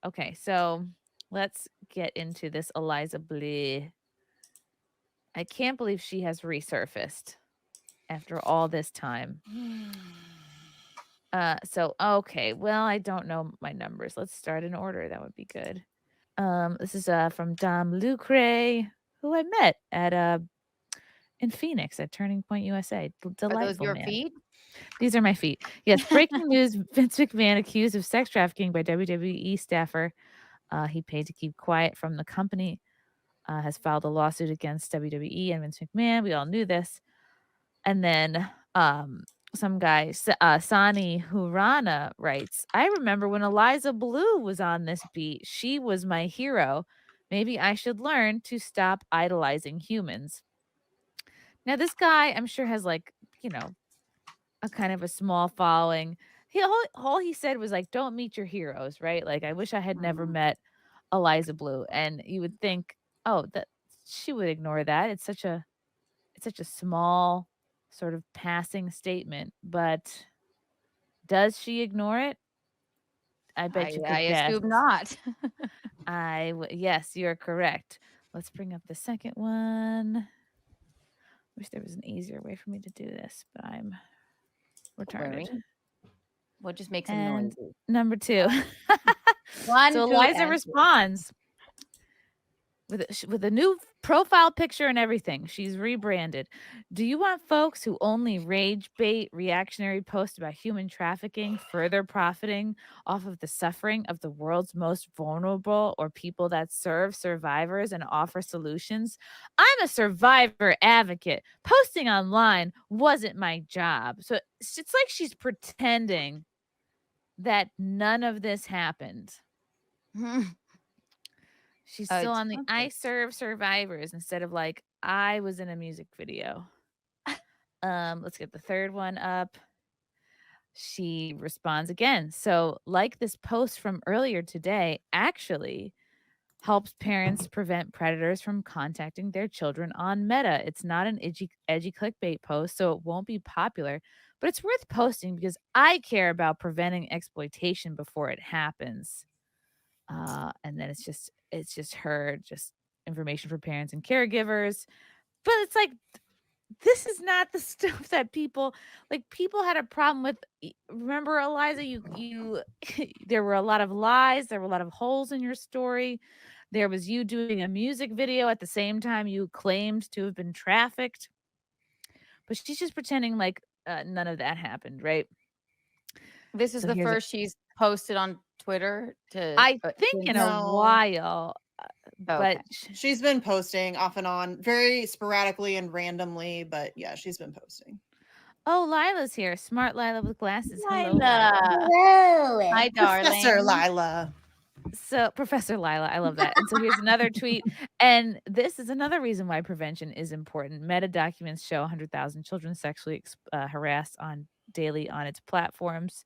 Okay, so let's get into this Eliza Bleu. I can't believe she has resurfaced after all this time. Okay, well, I don't know my numbers. Let's start in order. That would be good. This is from Dom Lucre, who I met at in Phoenix at Turning Point USA. Are those Delightful your man. feet? These are my feet. Yes, breaking news: Vince McMahon accused of sex trafficking by WWE staffer. He paid to keep quiet from the company. Has filed a lawsuit against WWE and Vince McMahon. We all knew this. And then some guy, Sani Hurana, writes, I remember when Eliza Bleu was on this beat. She was my hero. Maybe I should learn to stop idolizing humans. Now, this guy, I'm sure, has like, you know, a kind of a small following. All he said was like, don't meet your heroes, right? Like, I wish I had never Mhm. met Eliza Bleu. And you would think, oh, that she would ignore that. It's such a small sort of passing statement, but does she ignore it? I bet you I could guess. assume not. Yes, you're correct. Let's bring up the second one. Wish there was an easier way for me to do this, but I'm Don't worry. retarded. We'll just make some And noises. number two. So 1, 2, Eliza and 3. responds with a new profile picture and everything. She's rebranded. Do you want folks who only rage bait reactionary posts about human trafficking, further profiting off of the suffering of the world's most vulnerable, or people that serve survivors and offer solutions? I'm a survivor advocate. Posting online wasn't my job. So it's like she's pretending that none of this happened. She's still It's on the I okay. serve survivors instead of like I was in a music video. Let's get the third one up. She responds again. So, like this post from earlier today, actually helps parents prevent predators from contacting their children on Meta. It's not an edgy clickbait post, so it won't be popular, but it's worth posting because I care about preventing exploitation before it happens. And then it's just her just information for parents and caregivers. But it's like this is not the stuff that people had a problem with. Remember, Eliza, you there were a lot of lies, there were a lot of holes in your story. There was you doing a music video at the same time you claimed to have been trafficked. But she's just pretending like none of that happened, right? This is So the here's first she's posted on Twitter to I think in a since No, while, but okay. she's been posting off and on, very sporadically and randomly, but yeah, she's been posting. oh, Lila's here. Smart Lila with glasses. Hello, Lila. Lila. Hello. Hi, Professor darling. Lila. So, Professor Lila, I love that. And so here's another tweet. And this is another reason why prevention is important. Meta documents show 100,000 children sexually harassed on daily on its platforms.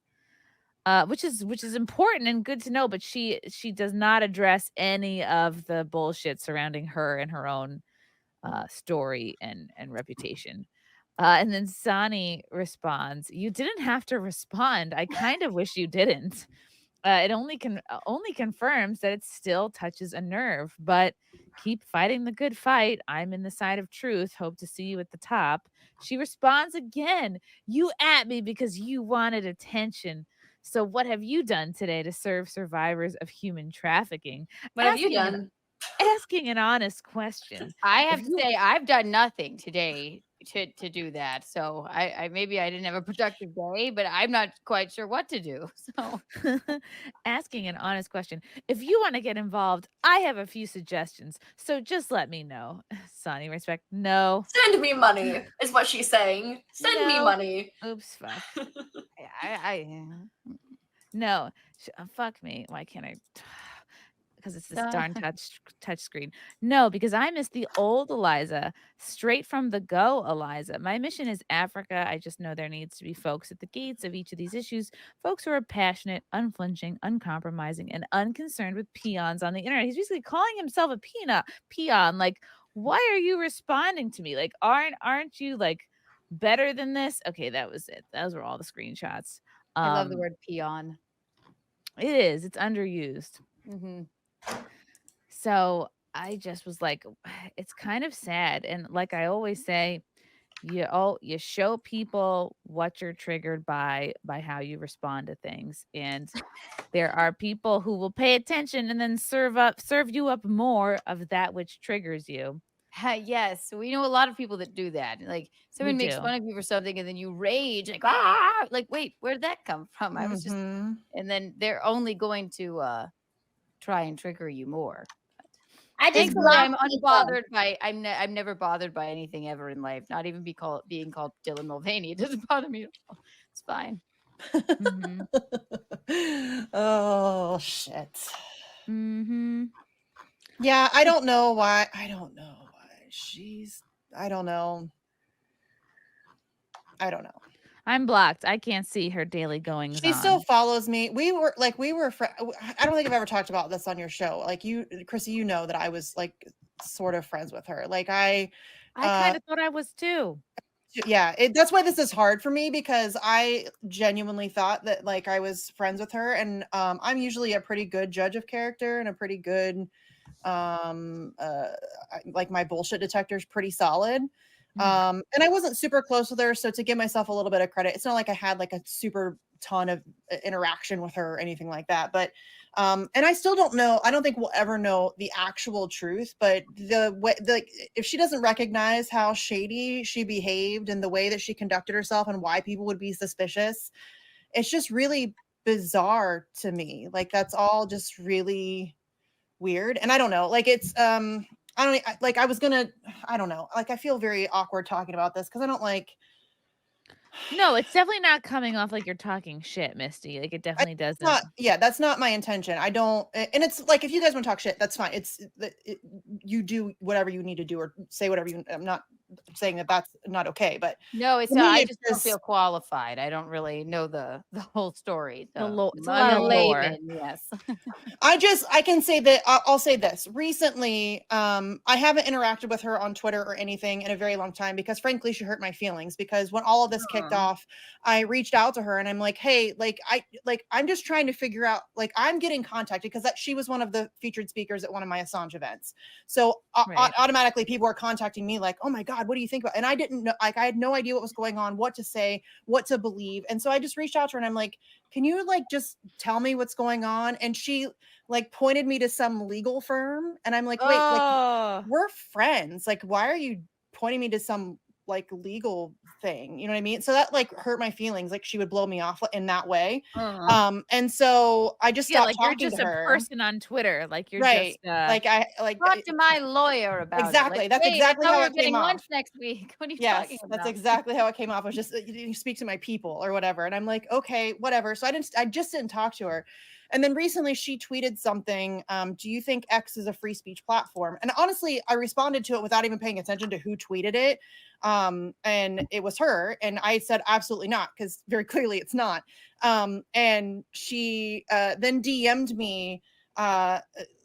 Which is important and good to know, but she does not address any of the bullshit surrounding her and her own story and reputation. And then Sani responds, "You didn't have to respond. I kind of wish you didn't. It only confirms that it still touches a nerve, but keep fighting the good fight. I'm in the side of truth. Hope to see you at the top." She responds again, "You at me because you wanted attention. So what have you done today to serve survivors of human trafficking?" What have you Asking an done? asking an honest question. I If have to you say I've done nothing today to do that. So I maybe I didn't have a productive day, but I'm not quite sure what to do. So asking an honest question. If you want to get involved, I have a few suggestions. So just let me know. Sonny, respect. No. Send me money, is what she's saying. Send me No. money. Oops, fuck. I No. Fuck me. Why can't I? Because it's this darn touch screen. No, because I miss the old Eliza, straight from the go Eliza. My mission is Africa. I just know there needs to be folks at the gates of each of these issues, folks who are passionate, unflinching, uncompromising, and unconcerned with peons on the internet. He's basically calling himself a peon. Like, why are you responding to me? Like, aren't you like better than this? Okay, that was it. Those were all the screenshots. love the Um, word peon. it is. It's underused. Mm-hmm. So I just was like, it's kind of sad. And like I always say, you show people what you're triggered by how you respond to things. And there are people who will pay attention and then serve you up more of that which triggers you. Yes, we know a lot of people that do that. Like We someone makes do. fun of you for something, and then you rage, like ah, like wait, where did that come from? I was just, Mhm. and then they're only going to try and trigger you more. I just Thankfully, block I'm people. unbothered by. I'm never bothered by anything ever in life. Not even being called Dylan Mulvaney. It doesn't bother me at all. It's fine. Mhm. Oh shit. Mhm. Yeah, I don't know why. I don't know why she's. I don't know. I don't know. I'm blocked. I can't see her daily goings She still on. follows me. We were I don't think I've ever talked about this on your show. Like you, Chrissy, you know that I was like sort of friends with her. Like I kind of thought I was too. yeah, that's why this is hard for me because I genuinely thought that like I was friends with her, and I'm usually a pretty good judge of character and a pretty good like my bullshit detector is pretty solid. And I wasn't super close with her, so to give myself a little bit of credit, it's not like I had like a super ton of interaction with her or anything like that. But and I still don't know. I don't think we'll ever know the actual truth. But the way, if she doesn't recognize how shady she behaved and the way that she conducted herself and why people would be suspicious, it's just really bizarre to me. Like that's all just really weird. And I don't know. Like it's I don't like I was gonna I don't know. Like I feel very awkward talking about this because I don't like No, it's definitely not coming off like you're talking shit, Misty. Like it definitely doesn't. that's not my intention. I don't and it's like if you guys want to talk shit, that's fine. You do whatever you need to do or say whatever you I'm not saying that that's not okay, but No, it's for me, I it's just don't feel qualified. I don't really know the whole story. The So lo- it's a I'm lot a of lore. layman. Yes. I can say that I'll say this. Recently, I haven't interacted with her on Twitter or anything in a very long time because frankly, she hurt my feelings because when all of this kicked off, I reached out to her and I'm like, "Hey, I'm just trying to figure out like I'm getting contacted because she was one of the featured speakers at one of my Assange events. So Right. automatically people are contacting me like, "Oh my god, what do you think about?" And I didn't know like I had no idea what was going on, what to say, what to believe. And so I just reached out to her and I'm like, "Can you like just tell me what's going on?" And she like pointed me to some legal firm and I'm like, wait, like Oh. we're friends. Like, why are you pointing me to some like legal thing? You know what I mean? So that like hurt my feelings. Like she would blow me off in that way. And so I just Yeah, stopped like you're talking just to a her. person on Twitter. Like you're Right. just Like I like Talk to my lawyer about exactly. it. Like, That's wait, I exactly thought how we it were came getting lunch off. next week. What are you Yes, talking that's about? exactly how it came off. It was just you speak to my people or whatever. And I'm like, okay, whatever. So I just didn't talk to her. And then recently she tweeted something. Do you think X is a free speech platform? And honestly, I responded to it without even paying attention to who tweeted it. And it was her. And I said, absolutely not, because very clearly it's not. And she then DM'd me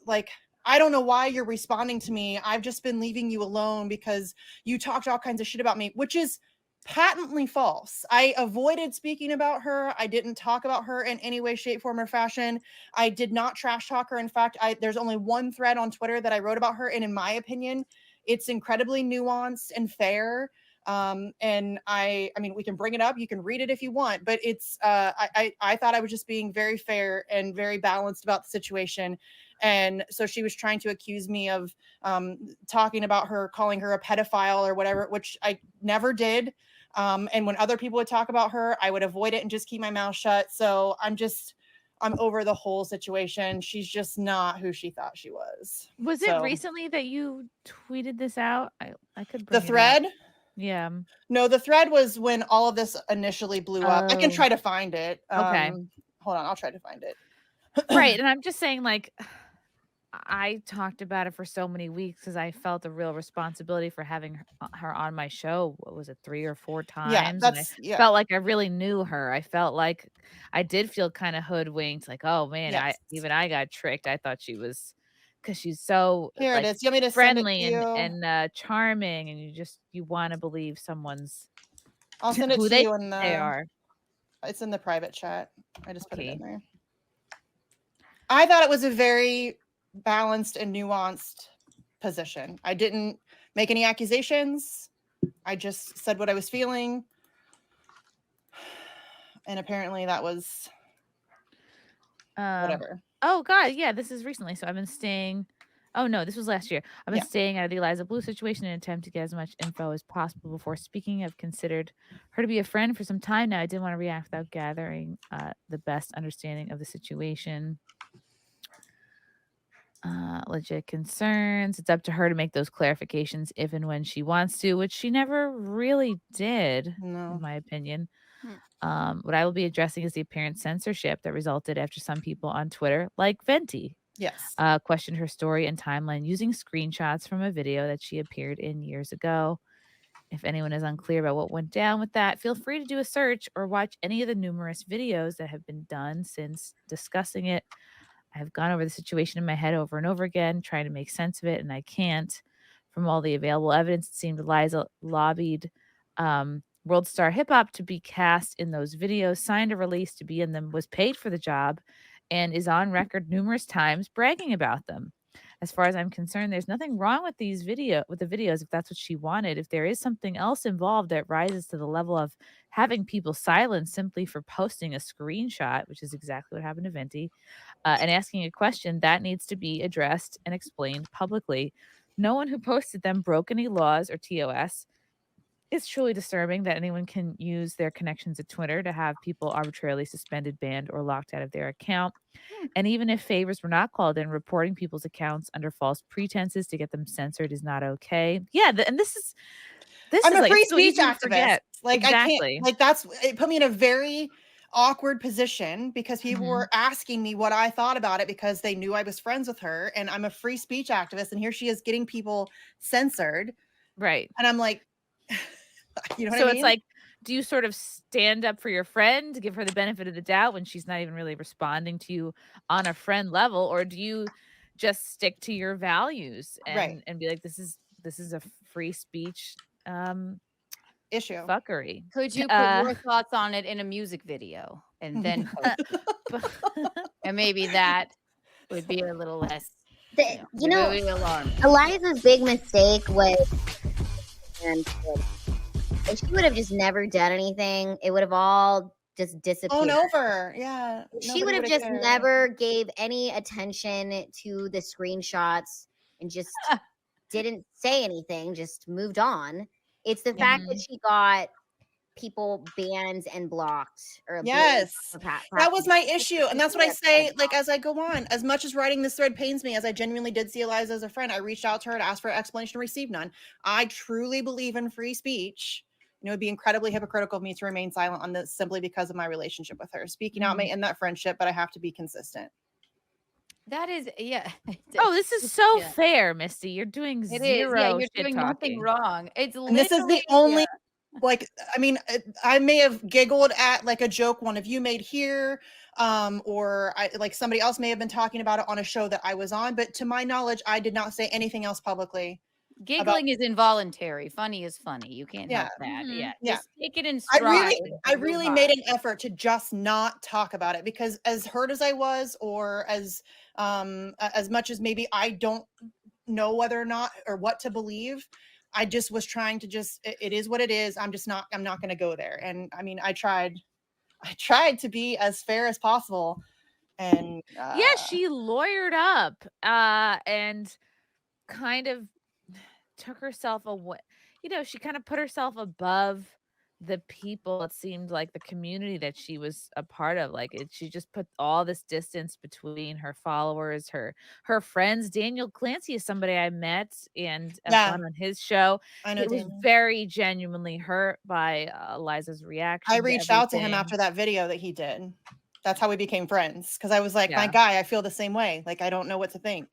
like, I don't know why you're responding to me. I've just been leaving you alone because you talked all kinds of shit about me, which is patently false. I avoided speaking about her. I didn't talk about her in any way, shape, form, or fashion. I did not trash talk her. In fact, there's only one thread on Twitter that I wrote about her, and in my opinion, it's incredibly nuanced and fair. And I mean, we can bring it up. You can read it if you want, but it's I thought I was just being very fair and very balanced about the situation. And so she was trying to accuse me of talking about her, calling her a pedophile or whatever, which I never did. And when other people would talk about her, I would avoid it and just keep my mouth shut. So I'm over the whole situation. She's just not who she thought she was. Was it recently that you tweeted this out? I could bring the it thread. up. Yeah. No, the thread was when all of this initially blew up. I can Oh. try to find it. Okay. Hold on, I'll try to find it. Right. And I'm just saying, like, I talked about it for so many weeks because I felt a real responsibility for having her on my show. What was it, 3 or 4 times? And I felt like I really knew her. I felt like I did feel kind of hoodwinked. Like, oh man, Yes. I got tricked. I thought she was because she's so Here like it is. You want me to friendly send it to you? and charming, and you want to believe someone's I'll send it who to you in they the. are. It's in the private chat. I just put it Okay. in there. I thought it was a very balanced and nuanced position. I didn't make any accusations. I just said what I was feeling. And apparently that was whatever. Oh God, yeah, this is recently. So I've been staying. Oh no, this was last year. I've been staying out of the Eliza Bleu situation in an attempt to get as much info as possible before speaking. I've considered her to be a friend for some time now. I didn't want to react without gathering the best understanding of the situation. Legit concerns. It's up to her to make those clarifications if and when she wants to, which she never really did, in my opinion. What I will be addressing is the apparent censorship that resulted after some people on Twitter, like Venti, questioned her story and timeline using screenshots from a video that she appeared in years ago. If anyone is unclear about what went down with that, feel free to do a search or watch any of the numerous videos that have been done since discussing it. I have gone over the situation in my head over and over again, trying to make sense of it, and I can't. From all the available evidence, it seemed Eliza lobbied World Star Hip Hop to be cast in those videos, signed a release to be in them, was paid for the job, and is on record numerous times bragging about them. As far as I'm concerned, there's nothing wrong with the videos if that's what she wanted. If there is something else involved that rises to the level of having people silenced simply for posting a screenshot, which is exactly what happened to Venti, and asking a question, that needs to be addressed and explained publicly. No one who posted them broke any laws or TOS. It's truly disturbing that anyone can use their connections to Twitter to have people arbitrarily suspended, banned, or locked out of their account. And even if favors were not called in, reporting people's accounts under false pretenses to get them censored is not okay. Yeah, and this is I'm a like, free so speech easy to activist. forget. Like Exactly. I can't. Like it put me in a very awkward position because people were asking me what I thought about it because they knew I was friends with her, and I'm a free speech activist, and here she is getting people censored. Right. And I'm like, you know what I So mean? it's like, do you sort of stand up for your friend to give her the benefit of the doubt when she's not even really responding to you on a friend level, or do you just stick to your values and be like, this is a free speech issue fuckery? Could you put your thoughts on it in a music video and then and maybe that would be a little less alarmed. Eliza's big mistake was, and if she would have just never done anything, it would have all just disappeared. over. Yeah. She would have just never gave any attention to the screenshots and just didn't say anything, just moved on. It's the fact that she got people banned and blocked. That was my issue. And that's what I say, like, as I go on, as much as writing this thread pains me, as I genuinely did see Eliza as a friend, I reached out to her to ask for an explanation and received none. I truly believe in free speech. It would be incredibly hypocritical of me to remain silent on this simply because of my relationship with her. Speaking out may end that friendship, but I have to be consistent. That is, Oh, this is so fair, Misty. You're doing it zero. Yeah, you're shit doing talking. nothing wrong. It's and this is the only, like, I mean, I may have giggled at like a joke one of you made here, or like somebody else may have been talking about it on a show that I was on, but to my knowledge, I did not say anything else publicly. Giggling is involuntary. Funny is funny. You can't help that. Just take it in stride. I really made an effort to just not talk about it because as hurt as I was, or as much as maybe I don't know whether or not or what to believe, I just was trying to it is what it is. I'm not going to go there. And I mean, I tried to be as fair as possible. And she lawyered up and kind of took herself away. She kind of put herself above the people. It seemed like the community that she was a part of. Like she just put all this distance between her followers, her friends. Daniel Clancy is somebody I met and gone on his show. I know. It was very genuinely hurt by Eliza's reaction. I reached out to him after that video that he did. That's how we became friends. Because I was like, my guy, I feel the same way. Like, I don't know what to think.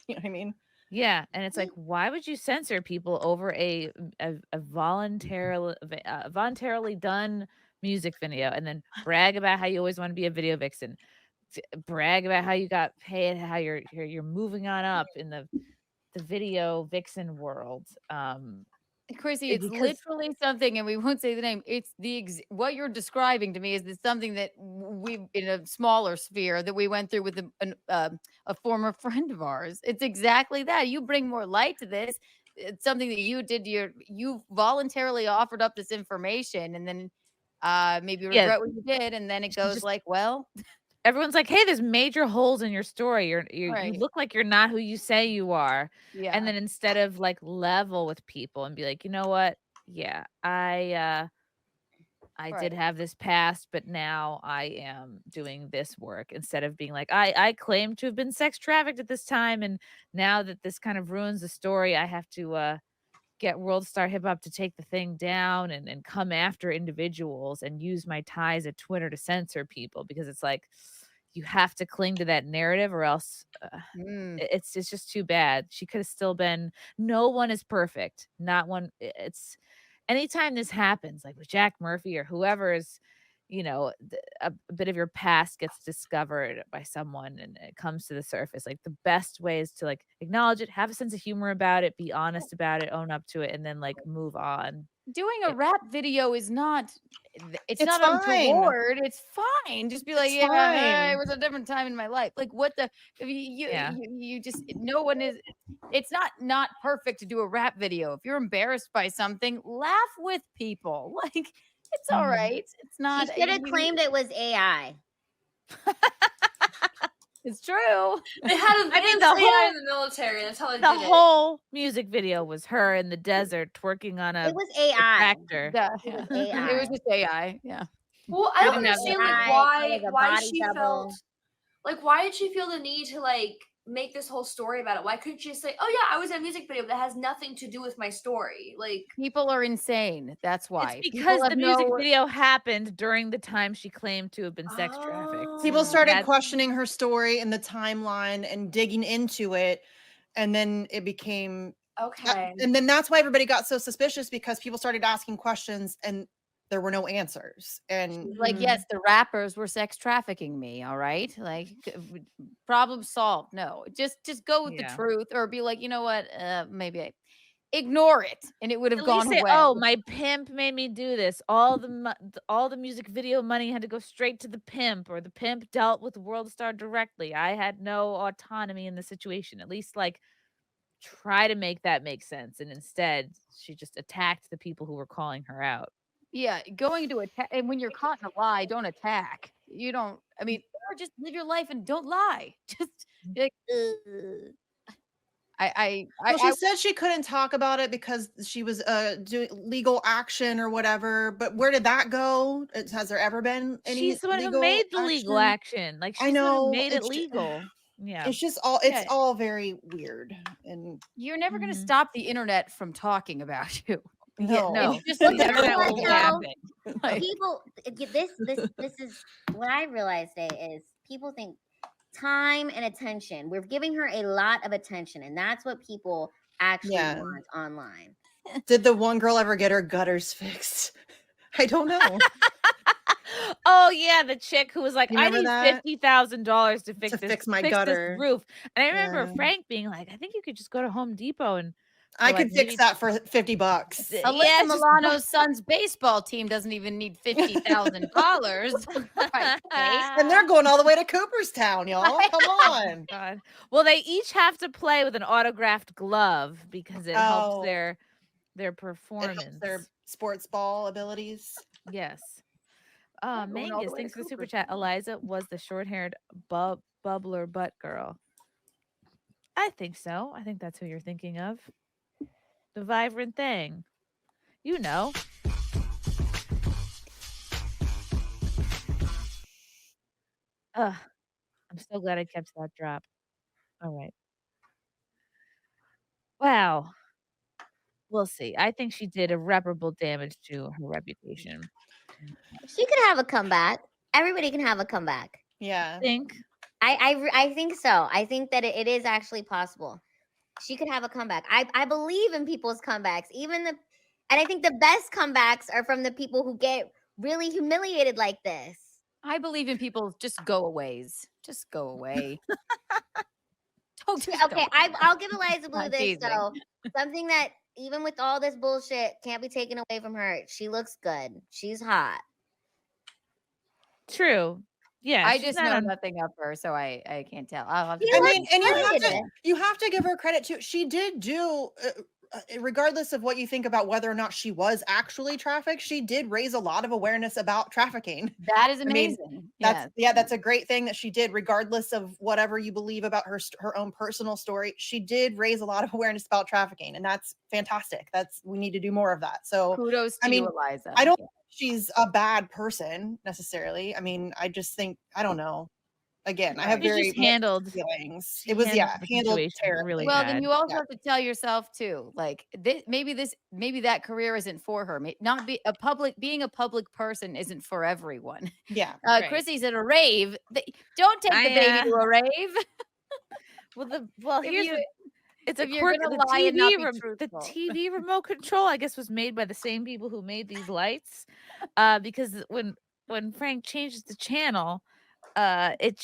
You know what I mean? Yeah, and it's like, why would you censor people over a voluntarily done music video, and then brag about how you always want to be a video vixen, brag about how you got paid, how you're moving on up in the video vixen world? Chrissy, it's because literally something, and we won't say the name. It's what you're describing to me is something that we, in a smaller sphere, that we went through with a former friend of ours. It's exactly that. You bring more light to this. It's something that you did. You voluntarily offered up this information, and then maybe yeah, regret what you did, and then it goes just like, well, everyone's like, "Hey, there's major holes in your story. You right, look like you're not who you say you are." And yeah, then instead of like level with people and be like, "You know what? Yeah, I did right. have this past, but now I am doing this work," instead of being like, I claim to have been sex trafficked at this time, and now that this kind of ruins the story, I have to get World Star Hip Hop to take the thing down and come after individuals and use my ties at Twitter to censor people because it's like you have to cling to that narrative or else it's just too bad. She could have still been. No one is perfect. Not one. It's anytime this happens, like with Jack Murphy or whoever is, a bit of your past gets discovered by someone and it comes to the surface. Like the best way is to like acknowledge it, have a sense of humor about it, be honest about it, own up to it, and then like move on. Doing a rap video is not it's It's not fine. untoward. It's fine. Just be like, It's yeah, it fine. was a different time in my life. Like what the if Yeah. you just no one is it's not perfect to do a rap video. If you're embarrassed by something, laugh with people. Like it's all Mhm. right. It's not She should have claimed it was AI. it's true. They had a I mean, the the AI whole in the military. That's how they the did it. whole music video was her in the desert twerking on It a was AI. tractor. Yeah, It was yeah. AI. It was just AI. Yeah. Well, I I don't didn't have understand that. like AI, it was a why body she double. felt like why did she feel the need to like make this whole story about it? Why couldn't she just say, "Oh yeah, I was in a music video that has nothing to do with my story"? Like, People are insane. That's It's why. People because have the music no video happened during the time she claimed to have been sex trafficked. People oh, started That's questioning her story and the timeline and digging into it. And then it became, okay. and then that's why everybody got so suspicious because people started asking questions and there were no answers. And like, yes, the rappers were sex trafficking me, all right? Like problem solved. No. Just go with the yeah. truth or be like, you know what? Maybe ignore it and it would have At least gone say, away. "Oh, my pimp made me do this. All the music video money had to go straight to the pimp, or the pimp dealt with World Star directly. I had no autonomy in the situation." At least like try to make that make sense. And instead, she just attacked the people who were calling her out. Yeah, going to attack and when you're caught in a lie, don't attack. You don't I mean, or just live your life and don't lie. Just be like, "Ugh." well, she said she couldn't talk about it because she was doing legal action or whatever. But where did that go? Has there ever been any She's the one who legal made the legal action. Like I she's the one who know made it it's legal. Yeah. it's just all Yeah. it's all very weird and You're never gonna Mhm. stop the internet from talking about you. no. No. It's just The like the internet What, will though? happen. Like, People, this is what I realized today is people think time and attention. We're giving her a lot of attention, and that's what people actually Yeah. want online. Did the one girl ever get her gutters fixed? I don't know. Oh yeah, the chick who was like, You "I remember need that? $50,000 to To fix fix my this gutter. roof." And I remember Yeah. Frank being like, "I think you could just go to Home Depot and I for like could fix maybe that for $50. Yeah, Alyssa just Milano's son's baseball team doesn't even need $50,000. Right, okay. And they're going all the way to Cooperstown, y'all. Come on. God. Well, they each have to play with an autographed glove because it helps Oh, their it helps performance. their sports ball abilities. Yes. They're going all the Mangus, way thanks to for the super chat. Cooperstown. Eliza was the short-haired bubbler butt girl. I think so. I think that's who you're thinking of. The vibrant thing. You know. Ugh. I'm so glad I kept that drop. All right. Wow. We'll see. I think she did irreparable damage to her reputation. She could have a comeback. Everybody can have a comeback. Yeah. Think I think so. I think that it is actually possible. She could have a comeback. I believe in people's comebacks, and I think the best comebacks are from the people who get really humiliated like this. I believe in people just go aways. Just go away. Don't just Okay, go. I'll give Eliza Bleu Not this teasing. though. Something that even with all this bullshit, can't be taken away from her. She looks good. She's hot. True. Yeah, I she's just not know on. nothing of her, so I can't tell. I'll have to You I go look mean, see. and good. you have to give her credit too. She did do, regardless of what you think about whether or not she was actually trafficked, she did raise a lot of awareness about trafficking. That is I mean, amazing. that's a great thing that she did, regardless of whatever you believe about her own personal story. She did raise a lot of awareness about trafficking, and that's fantastic. We need to do more of that. So, Kudos to I mean, you, Eliza. I don't think she's a bad person necessarily. I mean, I just think I don't know. Again, I have Right. She's very just mixed handled. feelings. She It was handled the handled situation really terribly. Well, bad. then you also Yeah. have to tell yourself too, like maybe that career isn't for her. Not be a being a public person isn't for everyone. Yeah. Right. Chrissy's at a rave. Don't take the baby to a rave. Well, If here's you- it's a if you're quirk. gonna The lie and not be the truthful. TV remote control, I guess, was made by the same people who made these lights. Because when Frank changes the channel, it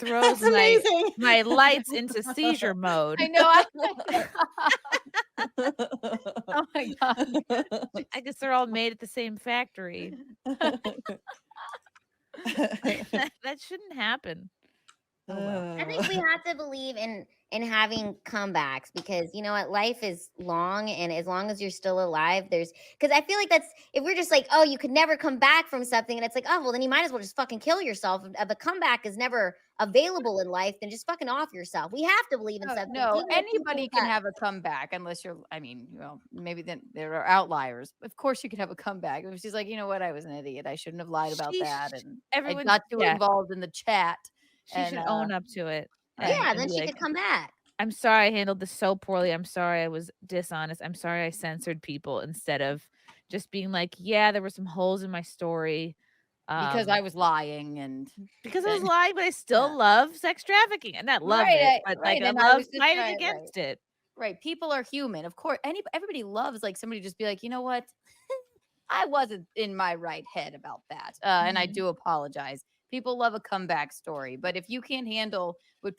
throws That's amazing. my lights into seizure mode. I know. Oh my god. I guess they're all made at the same factory. That shouldn't happen. Oh well. I think we have to believe in having comebacks, because you know what, life is long, and as long as you're still alive, because I feel like that's, if we're just like, oh, you could never come back from something, and it's like, oh well, then you might as well just fucking kill yourself. If a comeback is never available in life, then just fucking off yourself. We have to believe in something. No, even if anybody people can cut. have a comeback unless you're, maybe then there are outliers. Of course you could have a comeback. If she's like, you know what, I was an idiot. I shouldn't have lied about that. And I got too involved in the chat. She should own up to it. Yeah, and then be she like, could come back. I'm sorry I handled this so poorly. I'm sorry I was dishonest. I'm sorry I censored people, instead of just being like, yeah, there were some holes in my story. Because I was lying, and because I was lying, but I still love sex trafficking, and not love it, but like I and love was just fighting right. against it. Right. People are human. Of course, everybody loves like somebody just be like, you know what? I wasn't in my right head about that. And I do apologize. People love a comeback story, but if you can't handle what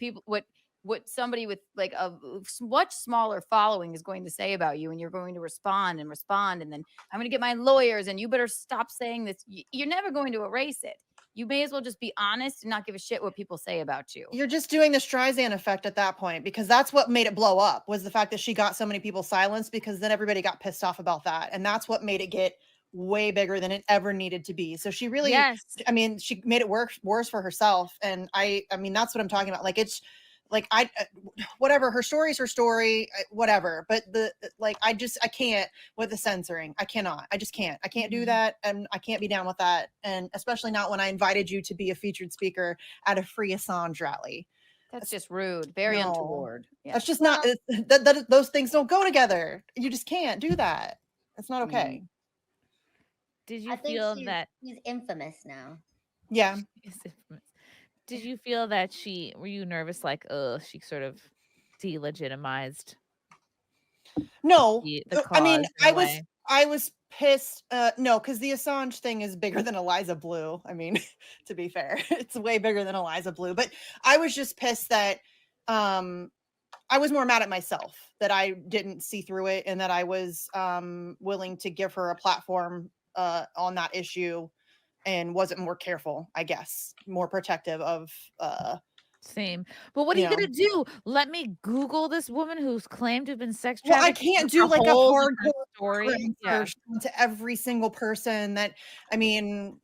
somebody with like a much smaller following is going to say about you, and you're going to respond, and then I'm going to get my lawyers, and you better stop saying this. You're never going to erase it. You may as well just be honest and not give a shit what people say about you. You're just doing the Streisand effect at that point, because that's what made it blow up, was the fact that she got so many people silenced, because then everybody got pissed off about that. And that's what made it get way bigger than it ever needed to be. So she really, I mean, she made it worse for herself. And I mean, that's what I'm talking about. Like, it's like, whatever, her story's her story, whatever. But I can't with the censoring. I just can't. I can't do that. And I can't be down with that. And especially not when I invited you to be a featured speaker at a free Assange rally. That's just rude. Very untoward. Yeah. That's just not, those things don't go together. You just can't do that. It's not okay. Did you feel that she's infamous now? Yeah. Did you feel that were you nervous, like, she sort of delegitimized? No, I mean, I was pissed. No, because the Assange thing is bigger than Eliza Bleu. I mean, to be fair, it's way bigger than Eliza Bleu. But I was just pissed that I was more mad at myself that I didn't see through it, and that I was willing to give her a platform on that issue, and wasn't more careful, I guess, more protective of same. But what are you gonna do? Let me Google this woman who's claimed to have been sex trafficked? Well, I can't do like a hardcore story to every single person that, I mean,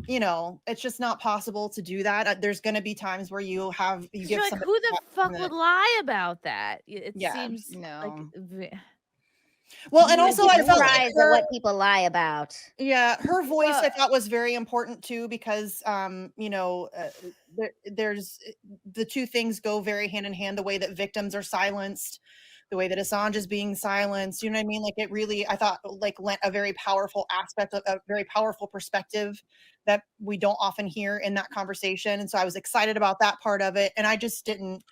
it's just not possible to do that. There's going to be times where you give like, who the fuck would lie about that? It seems like. Well, and also I felt like what people lie about. Yeah, her voice I thought was very important too, because there's the two things go very hand in hand. The way that victims are silenced, the way that Assange is being silenced. You know what I mean? Like, it really, I thought, like, lent a very powerful aspect, a very powerful perspective that we don't often hear in that conversation. And so I was excited about that part of it, and I just didn't.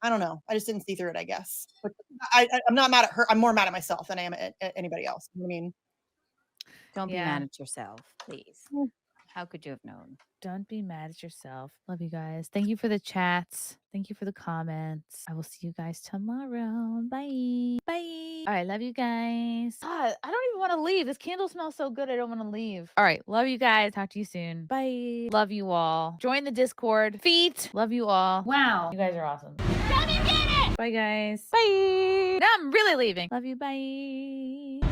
I don't know. I just didn't see through it, I guess. But I'm not mad at her. I'm more mad at myself than I am at anybody else. You know what I mean? Don't be mad at yourself, please. How could you have known? Don't be mad at yourself. Love you guys. Thank you for the chats. Thank you for the comments. I will see you guys tomorrow. Bye. Bye. All right. Love you guys. God, I don't even want to leave. This candle smells so good. I don't want to leave. All right. Love you guys. Talk to you soon. Bye. Love you all. Join the Discord. Feet. Love you all. Wow. You guys are awesome. Come and get it. Bye, guys. Bye. Now I'm really leaving. Love you. Bye.